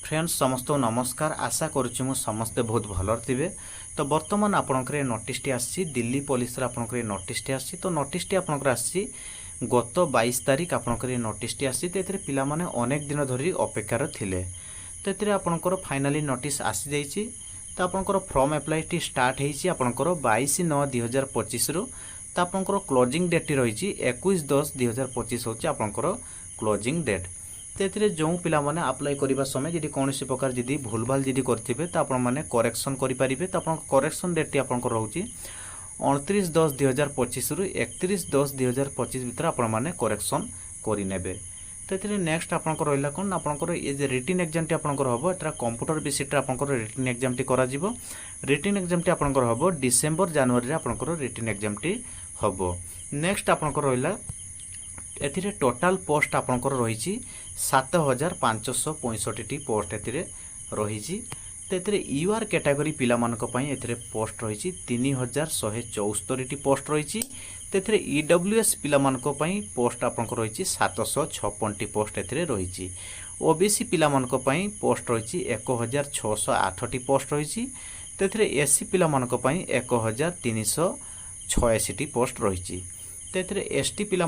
Friends समस्त नमस्कार। आशा करुच्ची मु समस्ते बहुत भलर थे। तो बर्तमान आपंकर नोटिस आसी दिल्ली पुलिस आपंकर नोटिस आसी। तो नोटिस आपंकर आसी गत 22 तारिख आपंकर नोटिस आसी। तो ये पिला माने अनेक दिन धरी अपेक्षार थिले। तो ये आपंकर फाइनाली नोटिस आसी जाइए। तो आपंकर फॉर्म एप्लाई स्टार्ट होती आपंकर 22/9/2025 रु। तो आपंकर क्लोजिंग डेट रही 21/10/2025 हूँ आपंकर क्लोजिंग डेट। तो ये जो पिला माने अप्लाई करने समय जी कौन प्रकार जी भूल भाल जी करेंगे तो आपण मैंने करेक्शन करेंगे। तो आप करेक्शन डेट आपंकर रोचे 29/10/2025 रु 31/10/2025 भितर आपण मैंने करेक्शन करे। तो ये नेक्स्ट आपंकर रहा कौन आपंकर ये रिटन एग्जाम टी आपंकर हम एटा कंप्यूटर बेसिस आपंकर रिटन एग्जाम टी करा जीवो। रिटन एग्जाम टी आपंकर हम डिसेम्बर जनवरी आपंकर रिटन एग्जाम टी हम। नेक्स्ट आपंकर रहा ए टोटाल पोस्ट आपंकर रही 7565 पोस्ट ए रही। तो ये यूआर कैटेगरी पिला ए पोस्ट रही 3174 पोस्ट रही। तो ये ईडब्ल्यूएस पिला पोस्ट आपंकर रही 756 पोस्ट ए रही। ओबीसी पिला पोस्ट रही 1608 पोस्ट रही। तो ये एससी पिला 1386 पोस्ट रही। तो ये एसटी पिला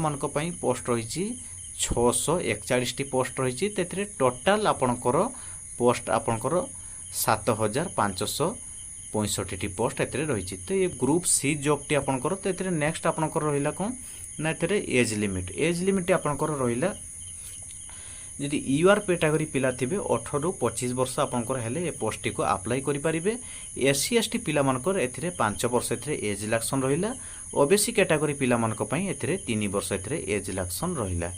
पोस्ट रही 641 पोस्ट रही। तो ये टोटाल आपणकर पोस्ट आपणकर 7565 पोस्ट ए रही। तो ये ग्रुप सी जॉब टी आपणकर। तो ये नेक्स्ट आपणकर रहा कौन ना ये एज लिमिट आपणकर रहा जदि यूआर कैटेगरी पिला थे 18 ରୁ 25 वर्ष आपंकर हेले ए पोस्ट टी को अप्लाई करें। एससी एसटी पिला मानकर एथिरे 5 वर्ष एथिरे एज रिलैक्सन रहिला। ओबीसी कैटेगरी पिला मानक पई एथिरे 3 वर्ष एथिरे एज रिलैक्सन रहिला।